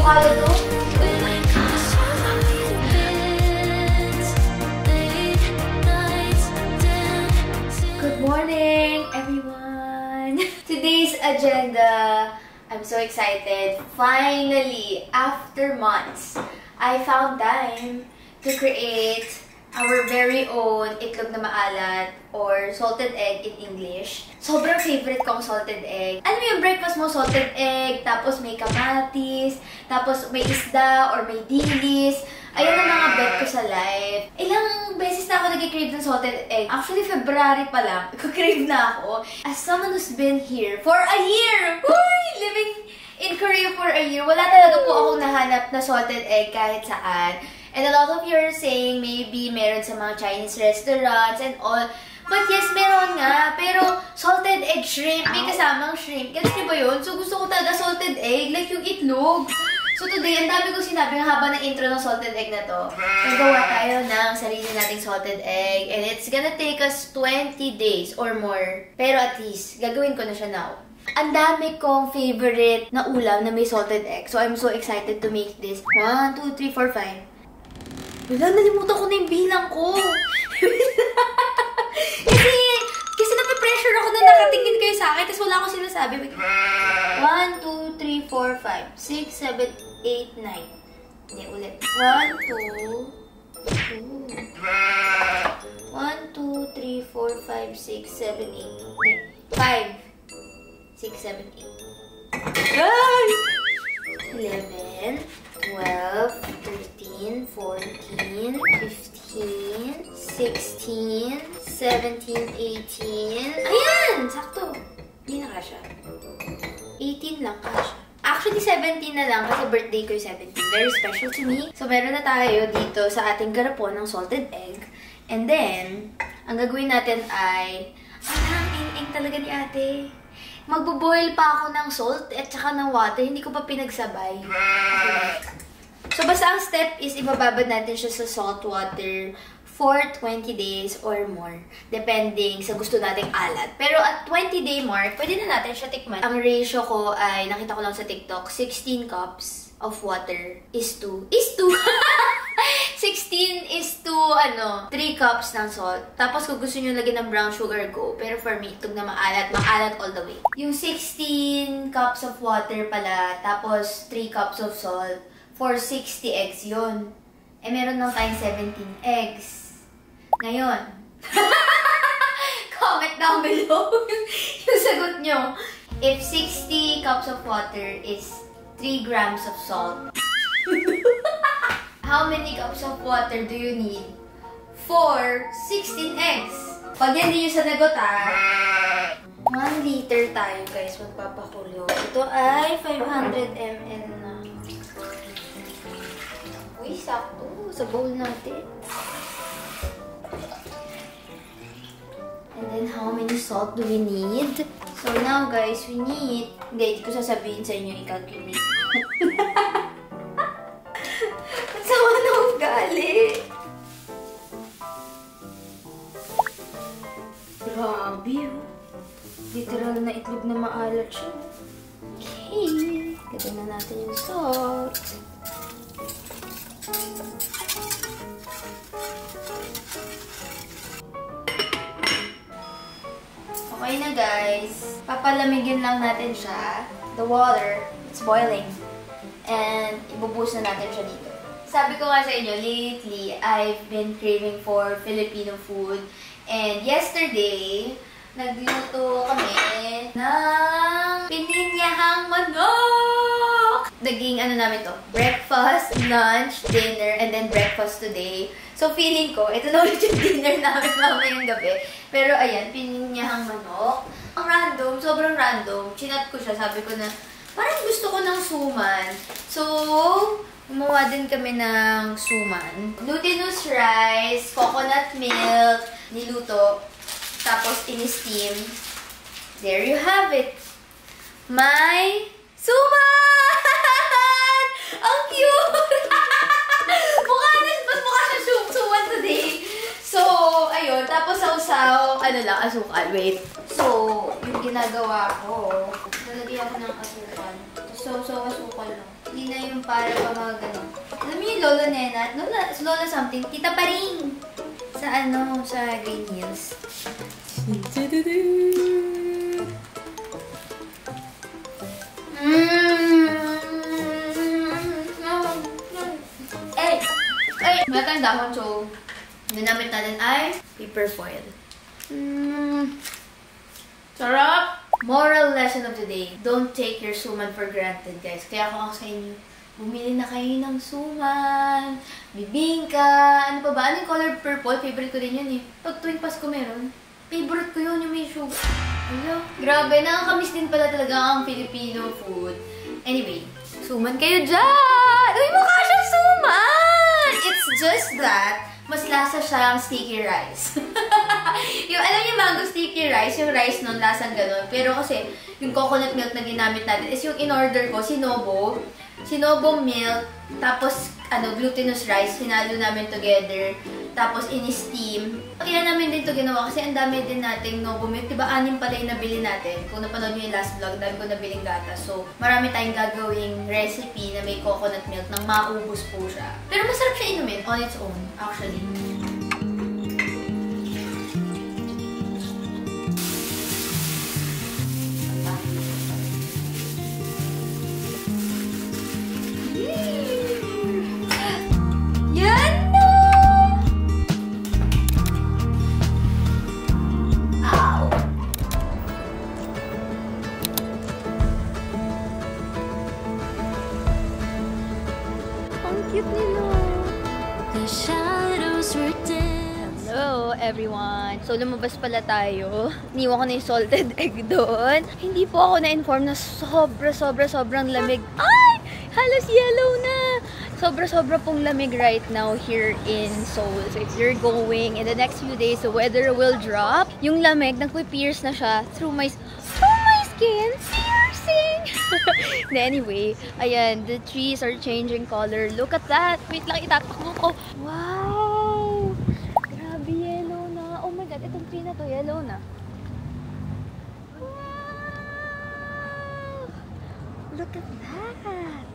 avocado to. Good morning, everyone! Today's agenda, I'm so excited. Finally, after months, I found time to create our very own itlog na maalat or salted egg in English. Sobrang favorite kong salted egg. Ano yung breakfast mo? Salted egg, tapos may kamatis, tapos may isda or may dilis. Ayun ang mga bet ko sa life. Ilang beses na ako nag-crave ng salted egg. Actually, February pa lang, nag-crave na ako. As someone who's been here for a year! Uy! Living in Korea for a year, wala talaga po akong nahanap na salted egg kahit saan. And a lot of you are saying maybe meron sa mga Chinese restaurants and all. But yes, meron nga. Pero salted egg shrimp, may kasamang shrimp. Gets niyo ba yun? So gusto ko talaga salted egg, like yung itlog. So today, ang dami kong sinabi ng haba ng intro ng salted egg na to. Nagawa tayo ng sarili nating salted egg. And it's gonna take us 20 days or more. Pero at least, gagawin ko na siya now. Ang dami kong favorite na ulam na may salted egg. So I'm so excited to make this. 1, 2, 3, 4, 5. Wala, nalimutan ko na yung bilang ko. kasi nape-pressure ako na nakatingin kayo sa akin, tapos wala akong sinasabi. 1, 2, 3, 4, 5, 6, 7, 8, 9. Hindi, ulit. 1, 2, 1, 2, 3, 4, 5, 6, 7, 8. 5, 6, 7, 8. Ay! 11, 12, 13, 14, 15, 16, 17, 18. Ayan! Sakto. Hindi na kasha. 18 lang kasha. Actually, 17 na lang kasi birthday ko yung 17. Very special to me. So, meron na tayo dito sa ating garapon ng salted egg. And then, ang gagawin natin ay, parang ing-ing talaga ni ate. Magbo-boil pa ako ng salt at saka ng water. Hindi ko pa pinagsabay. Okay. So, basta ang step is ibababad natin siya sa salt water for 20 days or more. Depending sa gusto nating alat. Pero at 20-day mark, pwede na natin siya tikman. Ang ratio ko ay, nakita ko lang sa TikTok, 16 cups of water is to 16 is to 3 cups ng salt. Tapos kung gusto nyo lagyan ng brown sugar, go. Pero for me, itong na maalat all the way. Yung 16 cups of water pala, tapos 3 cups of salt, for 60 eggs yun. Eh, meron lang tayong 17 eggs. Ngayon, comment down below yung sagot nyo. If 60 cups of water is 3 grams of salt, how many cups of water do you need for 16 eggs? Pag yan din yung sanagot 1 liter tayo guys magpapakulo. Ito ay 500 ml na. Uy, sakto. Sa bowl natin. And then, how many salt do we need? So now guys, we need... Hindi ko sasabihin sa inyo i-calculate. Sama na ugali. Grabe, oh. Literal na itlog na maalat siya. Okay. Gawin na natin yung salt. Okay na guys. Papalamigin lang natin siya. The water, it's boiling. And ibubuhos na natin siya dito. Sabi ko nga sa inyo, lately, I've been craving for Filipino food. And yesterday, nagluto kami ng pininyahang manok! Naging namin to, breakfast, lunch, dinner, and then breakfast today. So feeling ko, ito na ulit yung dinner namin mamayang gabi. Pero ayan, pininyahang manok. Ang random, sobrang random. Chinat ko siya, sabi ko na, parang gusto ko ng suman. So, gumawa din kami ng suman. Glutinous rice, coconut milk, niluto, tapos in-steam. There you have it. My suman! Ang cute! Mukha siya suman today. So, ayun. Tapos sausaw, asukal. Wait. So, yung ginagawa ko, Lalagyan ako ng asukal. So, asukal lang. Hindi na yung para pa mga ganun. Alam niyo yung Lola Nenat? Lola something. Tita pa rin! Sa sa Green Hills. Meron tayong dahon, so ginamit natin ay paper foil. Sarap! Moral lesson of the day, don't take your suman for granted, guys. Kaya ako sa inyo, bumili na kayo ng suman, bibingka, ano pa ba? Ano yung color purple? Favorite ko din yun eh. Pag tuwing Pasko meron, favorite ko yun, yung may sugar. Ano? Grabe, nakakamiss din pala talaga ang Filipino food. Anyway, suman kayo dyan! Uy, mukha siyang suman! It's just that, mas lasa siyang sticky rice. Yung, alam niyo, mango sticky rice, yung rice nun, lasang ganun. Pero kasi, yung coconut milk na ginamit natin is yung in-order ko, sinobo milk, tapos, glutinous rice, hinalo namin together, tapos in-steam. Kaya namin din ito ginawa kasi ang dami din nating Nobo milk. Diba, 6 pala yung nabili natin. Kung napanood nyo yung last vlog, dami ko nabiling gatas. So, marami tayong gagawing recipe na may coconut milk nang maubos po siya. Pero masarap siya inumin on its own, actually. Hello everyone! So lumabas pala tayo. Iniwan ko na yung salted egg doon. Hindi po ako na-inform na sobrang lamig. Ay! Halos yellow na! Sobra pong lamig right now here in Seoul. So if you're going in the next few days, the weather will drop. Yung lamig, nagpi-pierce na siya through my skin. Piercing! Anyway, ayan, the trees are changing color. Look at that! Wait lang, itatakbo ko. Wow! Grabe, yellow na. Oh my God, itong tree na to, yellow na. Wow! Look at that!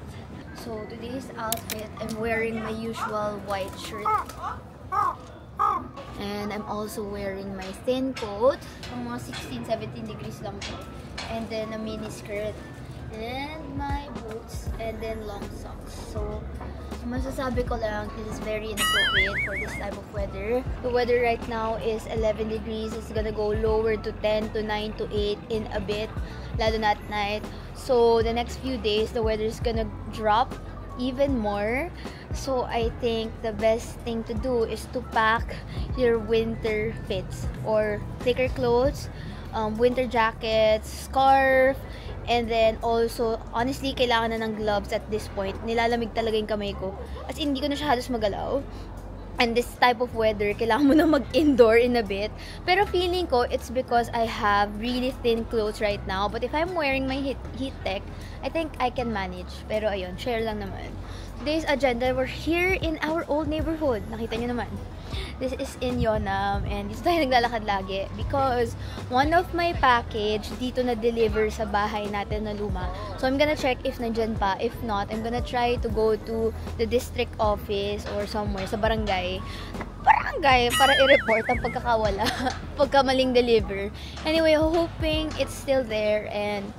So, today's outfit, I'm wearing my usual white shirt. And I'm also wearing my thin coat. Mga 16-17 degrees lang po. And then a mini skirt. And my boots. And then long socks. So, masasabi ko lang, this is very inappropriate for this type of weather. The weather right now is 11 degrees. It's gonna go lower to 10 to 9 to 8 in a bit. Lalo na at night. So, the next few days, the weather is gonna drop even more. So, I think the best thing to do is to pack your winter fits or thicker clothes, winter jackets, scarf, and then also, honestly, kailangan na ng gloves at this point. Nilalamig talaga yung kamay ko. As in, hindi ko na siya halos magalaw. And this type of weather, kailangan mo na mag-indoor in a bit. Pero feeling ko, it's because I have really thin clothes right now. But if I'm wearing my heat tech, I think I can manage. Pero ayun, share lang naman. Today's agenda, we're here in our old neighborhood. Nakita nyo naman. This is in Yeonnam, and dito tayo naglalakad lagi because one of my package dito na-deliver sa bahay natin na luma. So I'm gonna check if nandyan pa. If not, I'm gonna try to go to the district office or somewhere sa barangay para i-report ang pagkakawala pagka maling deliver. Anyway, hoping it's still there, and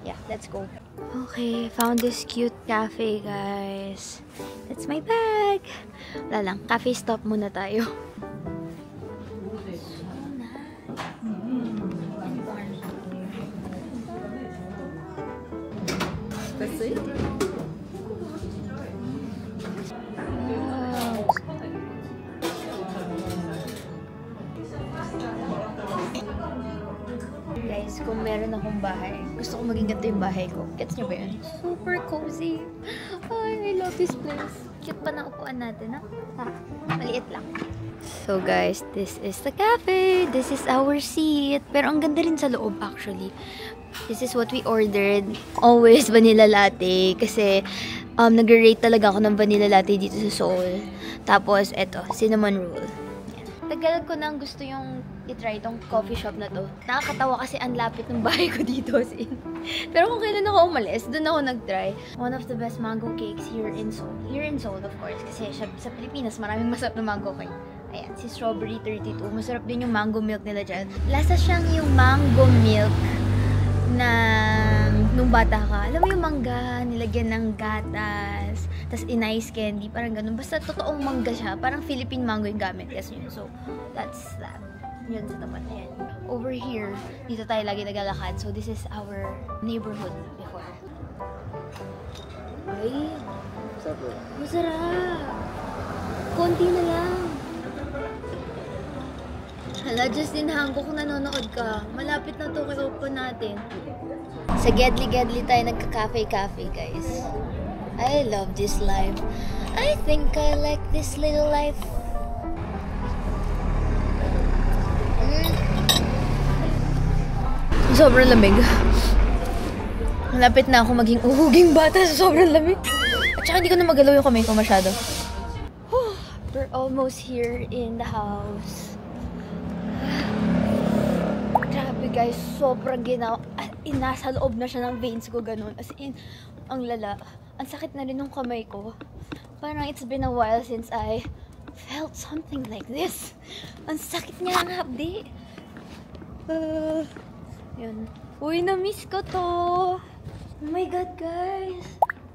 yeah, let's go. Okay, found this cute cafe, guys. That's my bag. Wala lang, cafe stop muna tayo. Kasi? Guys, kung meron akong bahay, gusto ko maging ganito yung bahay ko. Gets nyo ba yun? Super cozy. Ay, I love this place. Cute pa na upuan natin, ha? Maliit lang. So guys, this is the cafe. This is our seat. Pero ang ganda rin sa loob, actually. This is what we ordered. Always vanilla latte. Kasi nag-rate talaga ako ng vanilla latte dito sa Seoul. Tapos, eto, cinnamon roll. Tagal ko nang gusto yung i-try itong coffee shop na to. Nakakatawa kasi ang lapit ng bahay ko dito. Pero kung kailan ako umalis, doon ako nag-try. One of the best mango cakes here in Seoul. Here in Seoul, of course, kasi sa Pilipinas, maraming masarap na mango cake. Ayan, si Strawberry 32. Masarap din yung mango milk nila dyan. Lasa siyang yung mango milk na nung bata ka. Alam mo yung mangga, nilagyan ng gatas, tas in-ice candy, parang ganun. Basta totoong mangga siya. Parang Philippine mango yung gamit. Yes, yun. So, that's that. Yun sa tapat na yan. Over here, dito tayo lagi naglalakad. So, this is our neighborhood before. Ay, masarap. Konti na lang. Hala, Justin Hangko, kung nanonood ka, malapit na to kay open natin. Sa Gedli tayo nagka-cafe-cafe, guys. I love this life. I think I like this little life. Sobrang lamig. Malapit na ako maging uhuging bata sa sobrang lamig. At saka hindi ko na magalaw yung kamay ko masyado. We're almost here in the house. Grabe guys, sobrang nasa loob na siya ng veins ko, ganun. As in, ang lala. Ang sakit na rin ng kamay ko. Parang it's been a while since I felt something like this. Ang sakit niya ng hapdi. Yun. Uy, na-miss ko to. Oh my God, guys.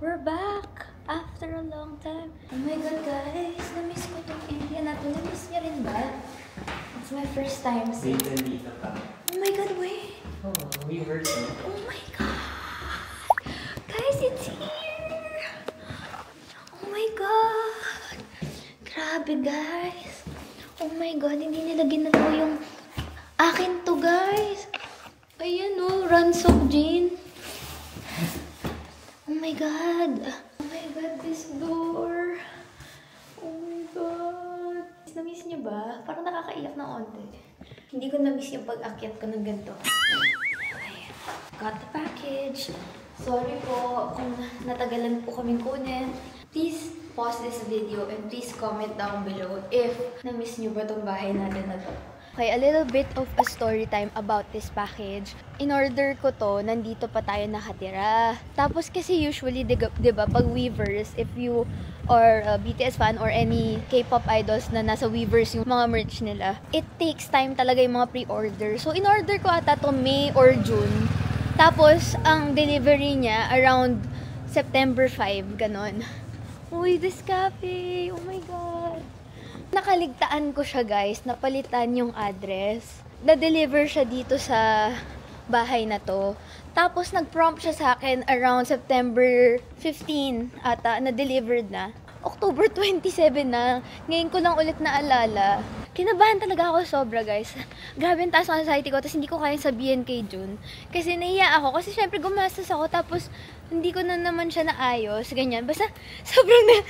We're back after a long time. Oh my God, guys. Na-miss ko tong area na to. Na-miss niya rin ba? It's my first time seeing. Oh my God, wait. Oh, we heard so. Oh my God. Guys, it's here. Oh my God. Grabe, guys. Oh my God, hindi nila ginalaw yung akin to, guys. Ayan o, Ransok Jean. Oh my God. Oh my God, this door. Oh my God. Na-miss niyo ba? Parang nakakaiyak na onte. Hindi ko na-miss yung pag-akyat ko ng ganito. Okay. Got the package. Sorry po kung natagalan po kaming kunin. Please pause this video and please comment down below if na-miss niyo ba tong bahay natin na to. Okay, a little bit of a story time about this package. In order ko to, nandito pa tayo nakatira. Tapos kasi usually, diba, pag Weavers, if you are a BTS fan or any K-pop idols na nasa Weavers yung mga merch nila, it takes time talaga yung mga pre-order. So, in-order ko ata to May or June. Tapos, ang delivery niya around September 5, ganon. Uy, this cafe! Oh my God! Nakaligtaan ko siya, guys. Napalitan yung address. Na-deliver siya dito sa bahay na to. Tapos, nag-prompt siya sa akin around September 15 ata, na-delivered na. October 27 na. Ngayon ko lang ulit naalala. Kinabahan talaga ako sobra, guys. Grabe yung taas ng anxiety ko, tapos hindi ko kayang sabihin kay Jun. Kasi nahiya ako, kasi syempre gumastos ako, tapos hindi ko na naman siya naayos, ganyan. Basta, sobrang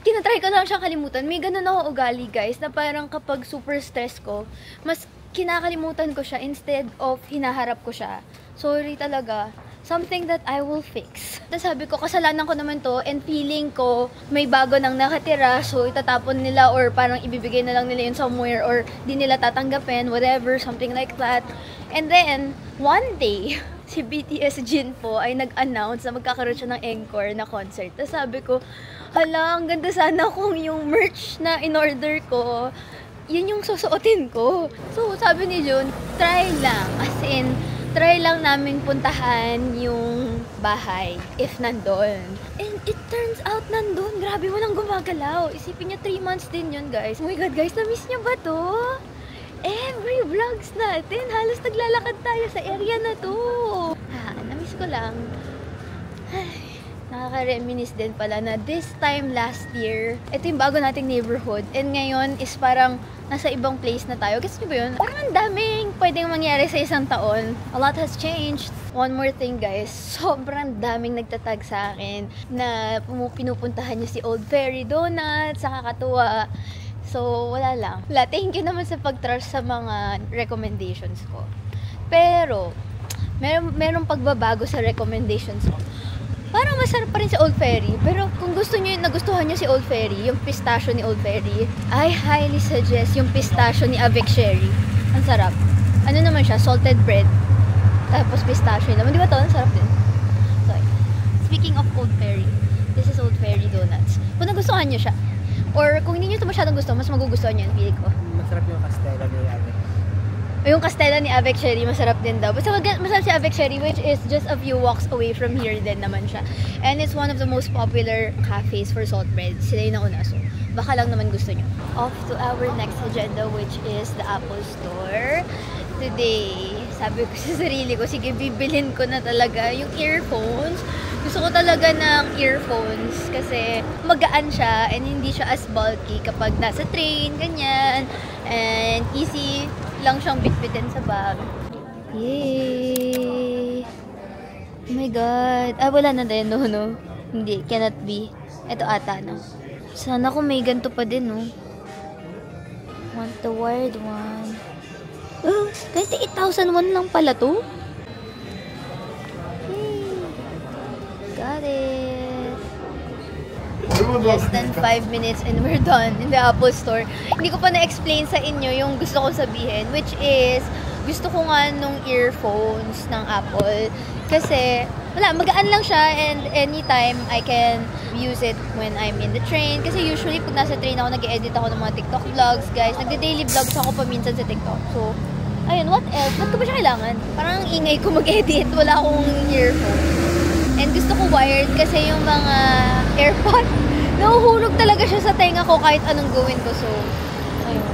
kinatry ko lang siyang kalimutan. May ganun ako ugali, guys, na parang kapag super stress ko, mas kinakalimutan ko siya instead of hinaharap ko siya. Sorry talaga. Something that I will fix. Sabi ko, kasalanan ko naman to and feeling ko may bago nang nakatira, so itatapon nila or parang ibibigay na lang nila yun somewhere or di nila tatanggapin, whatever, something like that. And then, one day, si BTS Jin po ay nag-announce na magkakaroon siya ng encore na concert. Tapos sabi ko, hala, ang ganda sana kung yung merch na in-order ko, yun yung susuotin ko. So, sabi ni Jun, try lang. As in, try lang namin puntahan yung bahay if nandun. And it turns out nandun. Grabe, walang gumagalaw. Isipin niyo 3 months din yun, guys. Oh my God, guys, na-miss niyo ba to? Every vlogs natin, halos naglalakad tayo sa area na to. Na-miss ko lang. Ay, nakaka-reminisce din pala na this time last year, ito yung bago nating neighborhood. And ngayon is parang nasa ibang place na tayo. Gusto niyo ba yun? Parang ang daming pwedeng mangyari sa isang taon. A lot has changed. One more thing, guys. Sobrang daming nagtatag sa akin na pinupuntahan niyo si Old Fairy Donuts. Nakakatuwa. So, wala lang. Thank you naman sa pag-trust sa mga recommendations ko. Pero, merong pagbabago sa recommendations ko. Parang masarap pa rin si Old Fairy. Pero kung gusto niyo, nagustuhan niyo si Old Fairy, yung pistachio ni Old Fairy, I highly suggest yung pistachio ni Avec Cherry. Ang sarap. Ano naman siya? Salted bread. Tapos pistachio naman. Di ba to? Ang sarap din. So, speaking of Old Fairy, this is Old Fairy Donuts. Kung nagustuhan nyo siya, or kung hindi nyo ito masyadong gusto, mas magugustuhan nyo yung feeling ko. Masarap yung Castella ni Avec. Yung Castella ni Avec Cherry, masarap din daw. Basta masarap si Avec Cherry, which is just a few walks away from here din naman siya. And it's one of the most popular cafes for salt bread. Sila yung nauna, so baka lang naman gusto nyo. Off to our next agenda, which is the Apple Store. Today, sabi ko sa sarili ko, sige, bibilhin ko na talaga yung earphones. Gusto ko talaga ng earphones kasi magaan siya and hindi siya as bulky kapag nasa train, ganyan. And easy lang siyang bitbitin sa bag. Yay! Oh my God. Ah, wala na din. No. Hindi. Cannot be. Ito ata, no? Sana kung may ganito pa din, no? Want the wired one. Oh, 28,001 lang pala to. Got it. Less than 5 minutes and we're done in the Apple Store. Hindi ko pa na-explain sa inyo yung gusto kong sabihin, which is, gusto ko nga nung earphones ng Apple. Kasi, wala, magaan lang siya and anytime I can use it when I'm in the train. Kasi usually, pag nasa train ako, nag-edit ako ng mga TikTok vlogs, guys. Nagde-daily vlogs ako pa minsan sa TikTok. So, ayun, what else? Ba't ko ba siya kailangan? Parang ingay ko mag-edit. Wala akong earphone. And gusto ko wired kasi yung mga AirPods, nahuhulog talaga siya sa tenga ko kahit anong gawin ko. So, ayun.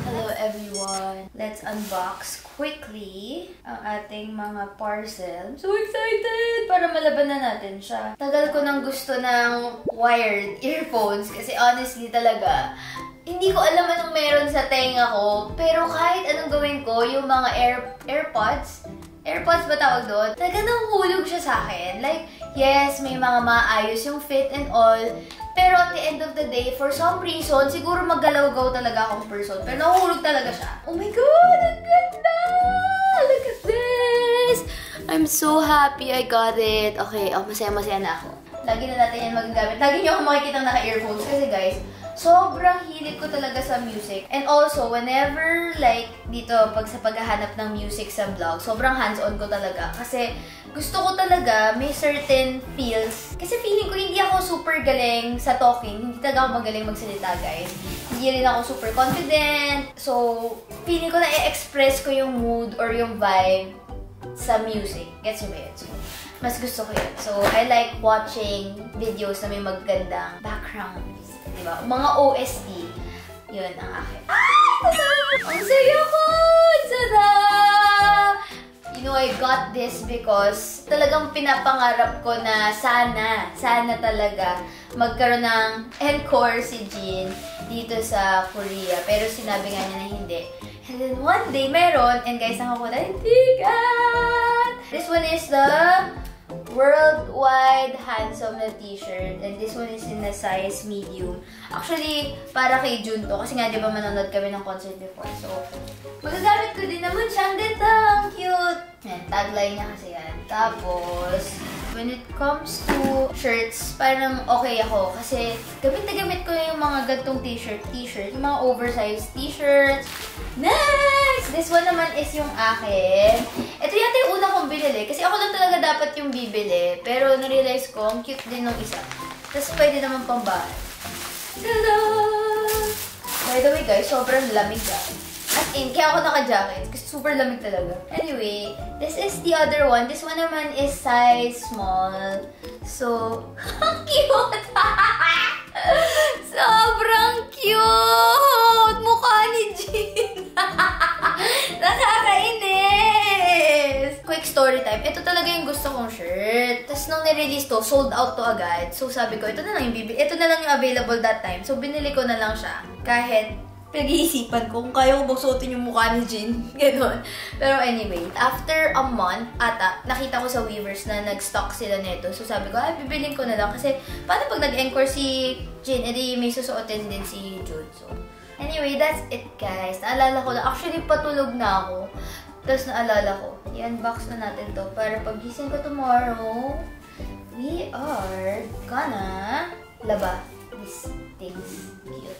Hello everyone. Let's unbox quickly ang ating mga parcel. I'm so excited! Para malaban na natin siya. Tagal ko nang gusto ng wired earphones kasi honestly talaga, hindi ko alam anong meron sa tenga ko. Pero kahit anong gawin ko, yung mga AirPods ba tawag doon? Talaga nahuhulog siya sa akin. Like, yes, may mga maayos yung fit and all. Pero at the end of the day, for some reason, siguro maggalaw-gaw talaga akong person. Pero nahuhulog talaga siya. Oh my God! Ang ganda! Look at this! I'm so happy I got it. Okay, masaya-masaya na ako. Lagi na natin yan magagamit. Lagi niyo ako makikita naka-earphones. Kasi guys, sobrang hilig ko talaga sa music. And also, whenever, like, dito, pag sa paghahanap ng music sa vlog, sobrang hands-on ko talaga. Kasi, gusto ko talaga may certain feels. Kasi feeling ko hindi ako super galing sa talking. Hindi talaga ako magaling magsalita, guys. Hindi rin ako super confident. So, feeling ko na i-express ko yung mood or yung vibe sa music. Gets mo ba yun? So, mas gusto ko yun. So, I like watching videos na may magandang backgrounds. Diba? Mga OST. Yun ang akin. Ang saya ko! Tada! You know, I got this because talagang pinapangarap ko na sana talaga magkaroon ng encore si Jin dito sa Korea. Pero sinabi nga niya na hindi. And then one day, meron. And guys, nakakuha na yung ticket! This one is the Worldwide Handsome na t-shirt. And this one is in a size medium. Actually, para kay Jun to. Kasi nga, di ba manonood kami ng concert before. So, magagamit ko din naman siya. Ang ganda! Ang cute! Yan, tagline niya kasi yan. Tapos, when it comes to shirts, parang okay ako. Kasi, gamit na gamit ko yung mga gantong t-shirt. Yung mga oversized t-shirts. Next! This one naman is yung akin. Ito yata yung una kong binili. Kasi ako lang talaga dapat yung bibili. Pero narealize ko, ang cute din ng isa. Tapos pwede naman pang bahay. Tada! By the way guys, sobrang lamig As in, kaya ako naka-jacket. Kasi super lamig talaga. Anyway, this is the other one. This one naman is size small. So, ang cute! Sobrang cute! Mukha ni Jin! Nakakainis! Quick story time. Ito talaga yung gusto kong shirt. Tapos nung nirelease to, sold out to agad. So sabi ko, ito na lang yung ito na lang yung available that time. So binili ko na lang siya. Kahit pinag-iisipan ko kung kaya ko magsuotin yung mukha ni Jin. Ganon. Pero anyway, after a month, nakita ko sa Weavers na nag-stock sila nito. So sabi ko, bibilin ko na lang. Kasi paano pag nag-encore si Jin, edi may susuotin din si Jude. So, anyway, that's it guys. Naalala ko na, actually patulog na ako. Tapos naalala ko, i-unbox na natin to para pag-gising ko tomorrow, we are gonna laba these things. Cute.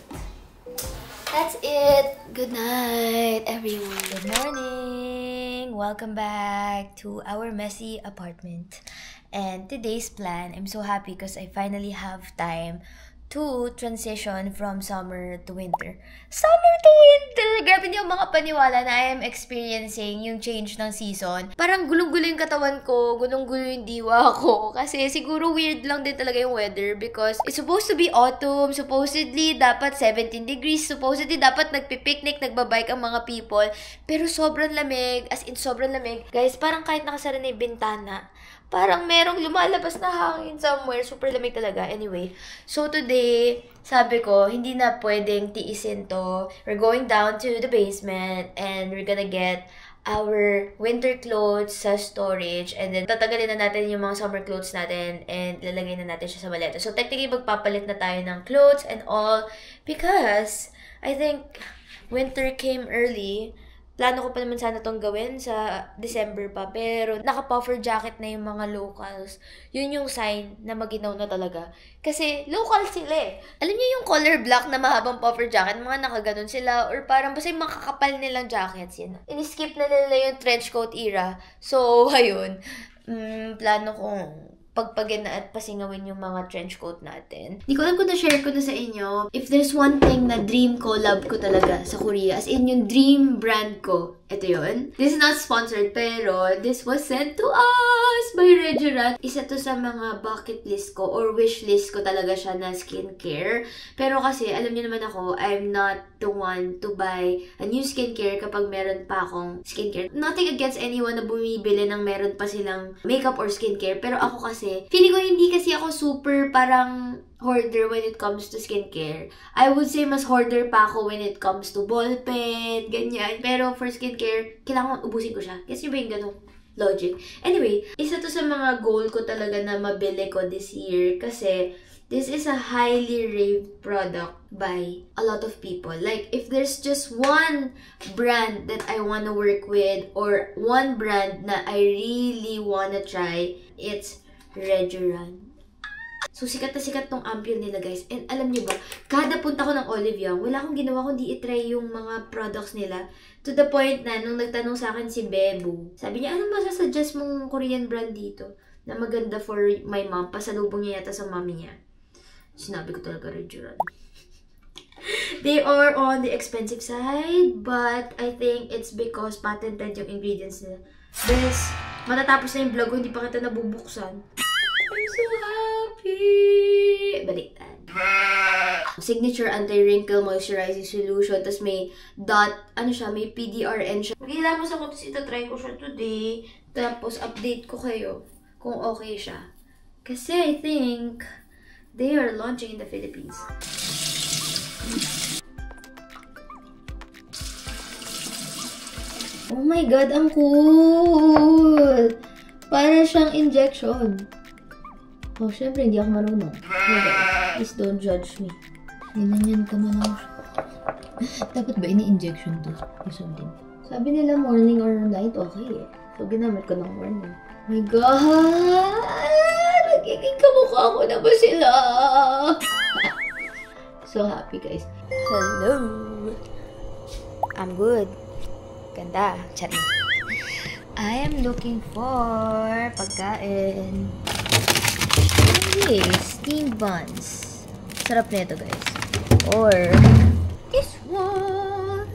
That's it. Good night, everyone. Good morning. Welcome back to our messy apartment. And today's plan, I'm so happy because I finally have time to transition from summer to winter. Summer to winter! Grabe, hindi ako makapaniwala na I am experiencing yung change ng season. Parang gulong-gulo yung katawan ko, gulong-gulo yung diwa ko. Kasi siguro weird lang din talaga yung weather because it's supposed to be autumn, supposedly dapat 17 degrees, supposedly dapat nagpipiknik, nagbabike ang mga people. Pero sobrang lamig, as in sobrang lamig. Guys, parang kahit nakasara na yung bintana, parang merong lumalabas na hangin somewhere. Super lamig talaga. Anyway, so today, sabi ko, hindi na pwedeng tiisin to. We're going down to the basement and we're gonna get our winter clothes sa storage and then tatagalin na natin yung mga summer clothes natin and lalagay na natin siya sa maleta. So technically, magpapalit na tayo ng clothes and all because I think winter came early. Plano ko pa naman sana itong gawin sa December pa. Pero naka-puffer jacket na yung mga locals. Yun yung sign na maginaw na talaga. Kasi local sila eh. Alam niyo yung color black na mahabang puffer jacket, mga nakaganon sila. Or parang basta yung makakapal nilang jackets yun. In-skip na nila yung trench coat era. So, ayun. Plano kong pagpagin na at pasingawin yung mga trench coat natin. Di ko alam kung na-share ko na sa inyo. If there's one thing na dream collab ko talaga sa Korea, as in yung dream brand ko, ito yun. This is not sponsored, pero this was sent to us by Regirat. Isa to sa mga bucket list ko or wish list ko talaga siya na skincare. Pero kasi, alam niyo naman ako, I'm not the one to buy a new skincare kapag meron pa akong skincare. Nothing against anyone na bumibili ng meron pa silang makeup or skincare. Pero ako kasi, feeling ko hindi kasi ako super parang hoarder when it comes to skincare. I would say mas hoarder pa ako when it comes to ballpen, ganyan. Pero for skincare, kailangan ubusin ko siya. Guess nyo ba yung ganong logic? Anyway, isa to sa mga goal ko talaga na mabili ko this year kasi this is a highly raved product by a lot of people. Like, if there's just one brand that I want to work with or one brand na I really want to try, it's Rejuran. So, sikat na sikat tong ampoule nila, guys. And alam niyo ba, kada punta ko ng Olive Young, wala akong ginawa kundi i-try yung mga products nila. To the point na, nung nagtanong sa akin si Bebu, sabi niya, anong masasuggest mong Korean brand dito na maganda for my mom? Pasalubong niya yata sa mommy niya. Sinabi ko talaga, Rejuran. They are on the expensive side, but I think it's because patented yung ingredients nila. Bes, matatapos na yung vlog ko, hindi pa kita nabubuksan. I'm so happy! Baliktad. Signature anti-wrinkle moisturizing solution. Tapos may dot, ano siya, may PDRN siya. Magkilamos ako, tapos itatry ko siya today. Tapos update ko kayo kung okay siya. Kasi I think they are launching in the Philippines. Oh my God, ang cool! Para siyang injection. Oh, syempre, hindi ako marunong. Okay, please don't judge me. Ganyan ka man lang siya. Dapat ba ini-injection to? Or something? Sabi nila morning or night, okay eh. So, ginamit ko ng morning. Oh my God! Nagiging kamukha ko na ba sila? So happy, guys. Hello! I'm good. Ganda. Charing. I am looking for pagkain. Okay, steamed buns. Sarap na ito, guys. Or this one.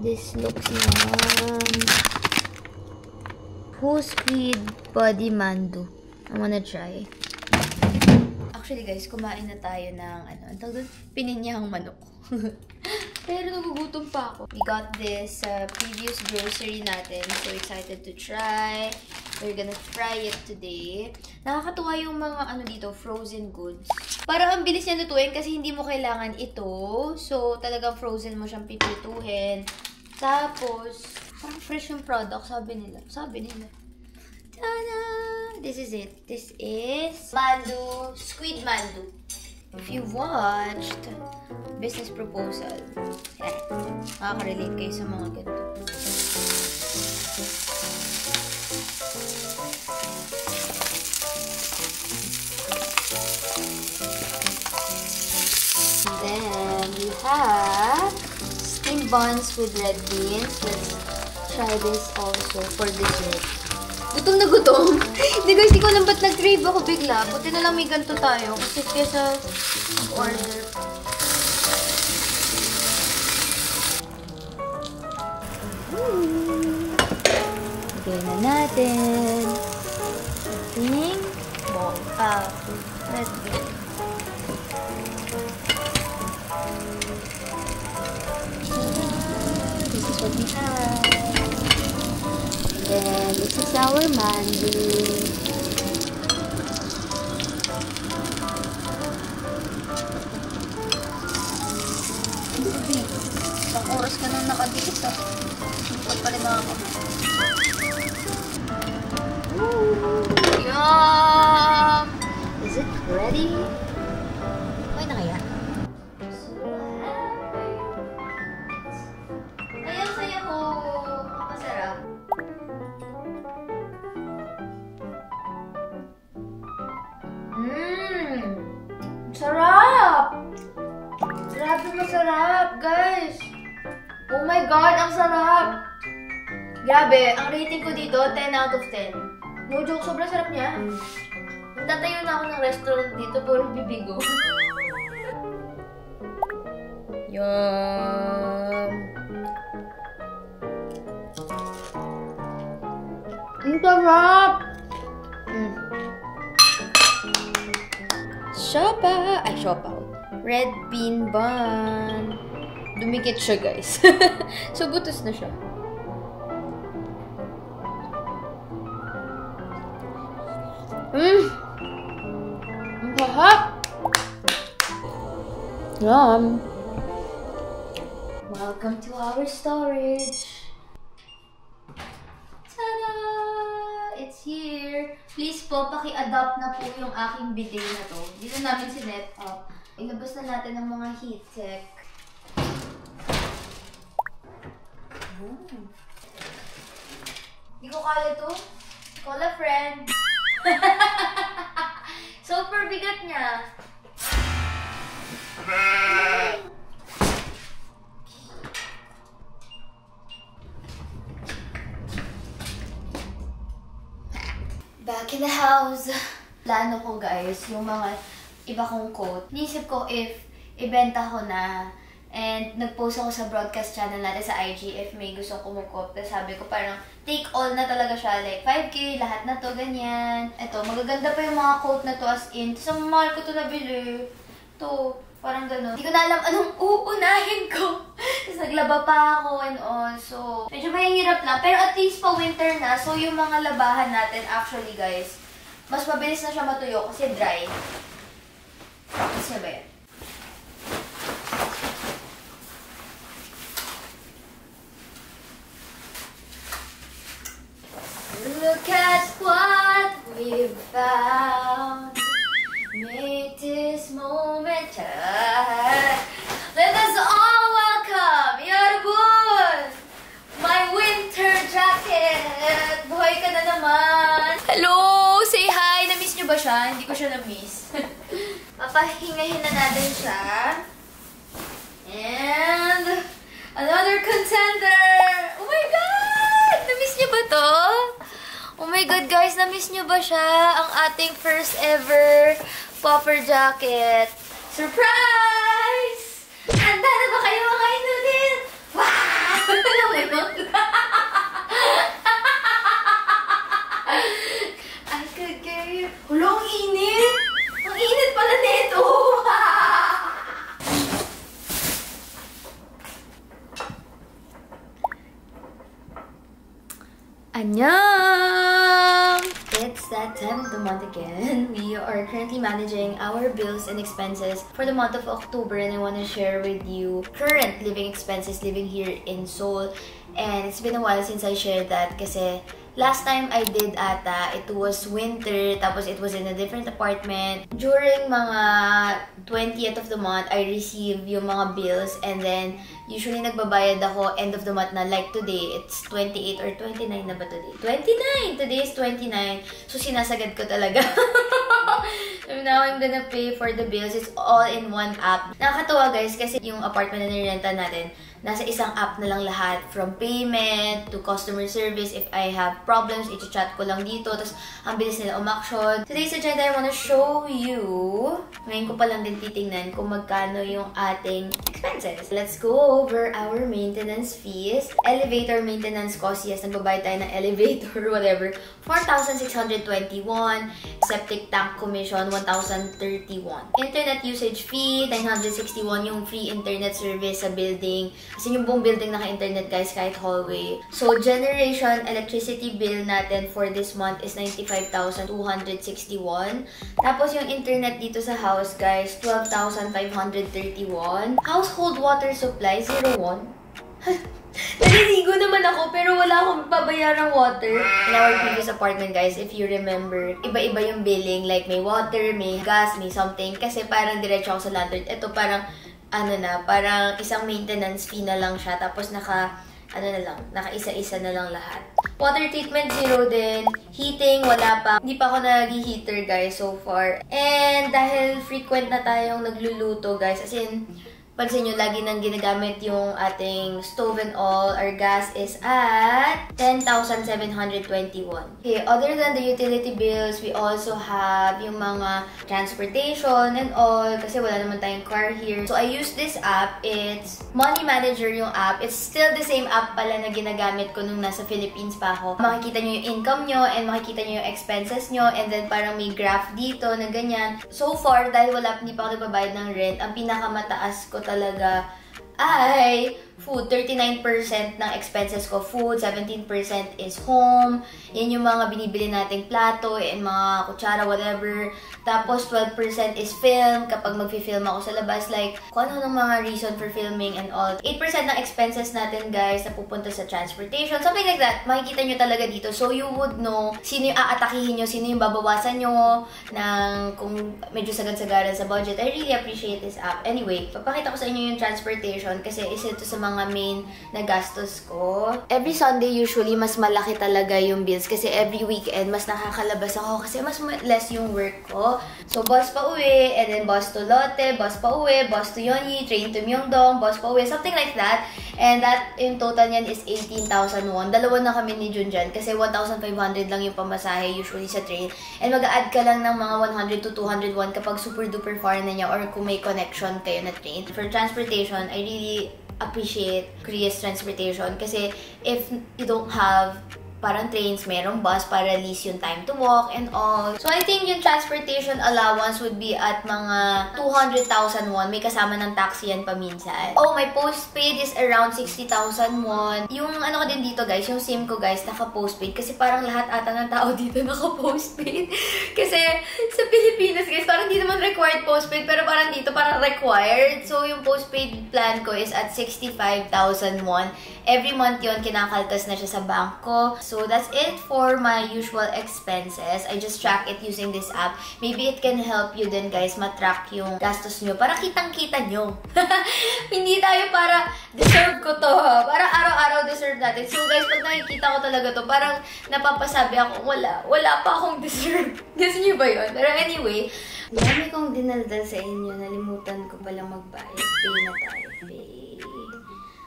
This looks yum. Who's Squid Body Mandu? I wanna try. Actually, guys, kumain na tayo ng ang tawag doon? Pininyahang manok. Pero nagugutom pa ako. We got this previous grocery natin. So excited to try. We're gonna try it today. Nakakatuwa yung mga dito, frozen goods. Parang ang bilis niya lutuin kasi hindi mo kailangan ito. So talagang frozen mo siyang pipituhin. Tapos, parang fresh yung product, sabi nila. Tada! This is it. This is mandu, squid mandu. If you watched Business Proposal, makaka-relate kayo sa mga ganito. have steamed buns with red beans. Let's try this also for dessert. Gutom na gutom. Hindi guys, di ko alam ba't nag-crave ako bigla. Buti na lang may ganito tayo. Kasi kesa order. Lagay na natin. Ating red bean. This is what we have. Then, this is our mango. Isang oras ka nang nakadikit ah. Hindi pa pala makakapit. Yum! Is it ready? Okay na kaya? Ayaw saya ko. Masarap. Sarap! Grabe masarap, guys! Oh my God, ang sarap! Grabe, ang rating ko dito, 10 out of 10. No joke, sobrang sarap niya. Tatayo na ako ng restaurant dito, puro bibigo. Yum! Ang sarap! Siopaw. Red bean bun. Dumikit siya, guys. So, butos na siya. Ang sarap! Yum! Welcome to our storage. Ta-da! It's here. Please po, paki-adopt na po yung aking bidet na to. Dito namin sinet up. Ilabas na natin ang mga heat tech. Hindi ko kaya to. Call a friend. Super bigat niya. Back in the house. Plano ko guys, yung mga iba kong coat. Nisip ko if ibenta ko na. And nag-post ako sa broadcast channel natin sa IG if may gusto ko mag-coat. Sabi ko parang take all na talaga siya. Like 5K, lahat na to, ganyan. Ito, magaganda pa yung mga coat na to as in. Tapos ang mahal ko to nabili. To, parang gano'n. Hindi ko na alam anong uunahin ko. Tapos naglaba pa ako and all. So, medyo mahihirap lang. Pero at least pa winter na. So, yung mga labahan natin actually guys, mas mabilis na siya matuyo kasi dry. Kasi ba yan? Look at what we've found. Make this moment count. Let us all welcome, 여러분! My winter jacket! Buhay ka na naman! Hello! Say hi! Na-miss nyo ba siya? Hindi ko siya na-miss. Papahingahin na natin siya. And another contender! Oh my God! Na-miss nyo ba to? Oh my God, guys, na-miss nyo ba siya? Ang ating first ever popper jacket. Surprise! Handa na ba kayo mga inutil? Wow! Ano ba yun? I could get you. Hulo, ang init! Ang init pala nito! Annyeong! It's that time of the month again. We are currently managing our bills and expenses for the month of October, and I want to share with you current living expenses living here in Seoul. And it's been a while since I shared that kasi last time I did ata, it was winter, tapos it was in a different apartment. During mga 20th of the month, I receive yung mga bills, and then usually nagbabayad ako end of the month na, like today, it's 28 or 29 na ba today? 29! Today is 29. So sinasagad ko talaga. So now I'm gonna pay for the bills. It's all in one app. Nakakatawa guys kasi yung apartment na nirenta natin, nasa isang app na lang lahat. From payment to customer service. If I have problems, i-chat ko lang dito. Tapos ang bilis nila umaction. Today's agenda, I wanna show you. Ngayon ko pa lang din titingnan kung magkano yung ating expenses. Let's go over our maintenance fees. Elevator maintenance cost. Yes, nagbabayad tayo ng elevator, whatever. 4,621. Septic tank commission, 1,031. Internet usage fee, 961 yung free internet service sa building. Kasi yung buong building naka-internet guys, kahit hallway. So, generation electricity bill natin for this month is 95,261. Tapos yung internet dito sa house guys, 12,531. Household water supply, 01. Naliligo naman ako, pero wala akong pabayarang water. In our previous apartment, guys, if you remember, iba-iba yung billing. Like, may water, may gas, may something. Kasi parang diretso ako sa landlord. Ito parang, parang isang maintenance fee na lang siya. Tapos naka-isa-isa na lang lahat. Water treatment, 0 din. Heating, wala pa. Hindi pa ako nag-heater, guys, so far. And dahil frequent na tayong nagluluto, guys, as in, pansin nyo, lagi nang ginagamit yung ating stove and all. Our gas is at 10,721. Okay, other than the utility bills, we also have yung mga transportation and all. Kasi wala naman tayong car here. So, I use this app. It's Money Manager yung app. It's still the same app pala na ginagamit ko nung nasa Philippines pa ako. Makikita nyo yung income nyo and makikita nyo yung expenses nyo. And then, parang may graph dito na ganyan. So far, dahil hindi pa ako nagbabayad ng rent, ang pinakamataas ko talaga ay food. 39% ng expenses ko food, 17% is home. Yan yung mga binibili nating plato and mga kutsara, whatever. Tapos 12% is film kapag mag-film ako sa labas. Like, kung ano ng mga reason for filming and all. 8% ng expenses natin, guys, na pupunta sa transportation. Something like that. Makikita nyo talaga dito. So, you would know sino yung aatakihin nyo, sino yung babawasan nyo ng kung medyo sagad-sagaran sa budget. I really appreciate this app. Anyway, papakita ko sa inyo yung transportation kasi isa ito sa mga main na gastos ko. Every Sunday, usually, mas malaki talaga yung bills kasi every weekend, mas nakakalabas ako kasi mas less yung work ko. So, bus pa uwi, and then bus to Lotte, bus pa uwi, bus to Yonyi, train to Myeongdong, bus pa uwi, something like that. And that, in total niyan is 18,000 won. Dalawa na kami ni Junjan kasi 1,500 lang yung pamasahe usually sa train. And mag-a-add ka lang ng mga 100 to 200 won kapag super duper far na niya or kung may connection kayo na train. For transportation, I really appreciate Korea's transportation kasi if you don't have parang trains, merong bus para at least yung time to walk and all. So, I think yung transportation allowance would be at mga 200,000 won. May kasama ng taxi yan paminsan. Oh, my postpaid is around 60,000 won. Yung ano ko din dito, guys, yung SIM ko, guys, naka-postpaid. Kasi parang lahat ata ng tao dito naka-postpaid. Kasi sa Pilipinas, guys, parang hindi naman required postpaid, pero parang dito parang required. So, yung postpaid plan ko is at 65,000 won. Every month yun, kinakaltas na siya sa bank ko. So, that's it for my usual expenses. I just track it using this app. Maybe it can help you din, guys, matrack yung gastos nyo. Para kitang-kita nyo. Hindi tayo para deserve ko to, ha? Para araw-araw deserve natin. So, guys, pag nakikita ko talaga to, parang napapasabi ako, wala pa akong deserve. Guess nyo ba yun? Pero anyway, dami kong dinaldal sa inyo. Nalimutan ko palang magbayad. Pay na tayo. Pay.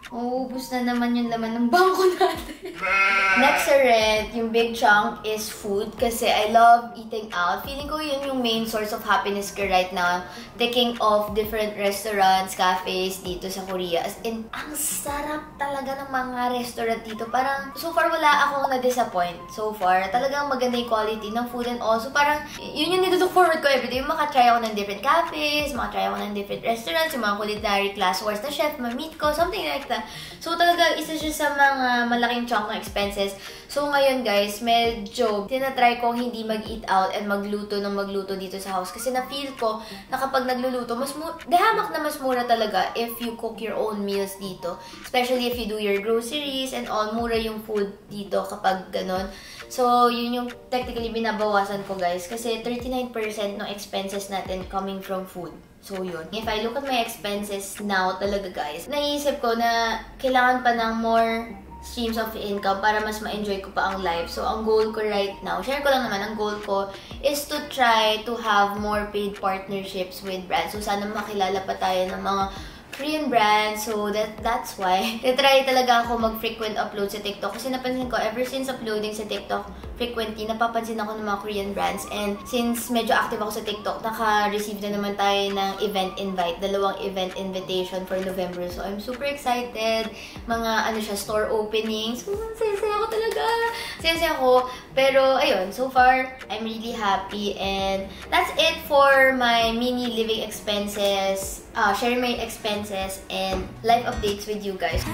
Ubus na naman yung laman ng bangko natin. Next sa rent, yung big chunk is food kasi I love eating out. Feeling ko yun yung main source of happiness ko right now. Taking off different restaurants, cafes dito sa Korea. As in, ang sarap talaga ng mga restaurant dito. Parang, so far wala akong na-disappoint. So far, talagang maganda yung quality ng food and all. So parang, yun yung nito-look forward ko everyday. Yung makatry ako ng different cafes, makatry ako ng different restaurants, yung mga culinary class wars na chef, ma-meet ko, something like that. So, talaga, isa siya sa mga malaking chunk ng expenses. So, ngayon, guys, medyo tinatry kong hindi mag-eat out and magluto dito sa house. Kasi na-feel ko na kapag nagluluto, hamak na mas mura talaga if you cook your own meals dito. Especially if you do your groceries and all, mura yung food dito kapag ganun. So, yun yung technically binabawasan ko, guys. Kasi 39% ng expenses natin coming from food. So, yun. If I look at my expenses now talaga, guys, naisip ko na kailangan pa ng more streams of income para mas ma-enjoy ko pa ang life. So, ang goal ko right now, share ko lang naman, ang goal ko is to try to have more paid partnerships with brands. So, sana makilala pa tayo ng mga Korean brands. So, that's why. Try talaga ako mag-frequent upload sa TikTok. Kasi napansin ko, ever since uploading sa TikTok frequently, napapansin ako ng mga Korean brands. And since medyo active ako sa TikTok, naka-receive na naman tayo ng event invite. 2 event invitation for November. So, I'm super excited. Mga, store openings. Saya-saya ako talaga. Saya-saya ako. Pero, ayun, so far, I'm really happy. And that's it for my mini living expenses. Sharing my expenses and life updates with you guys.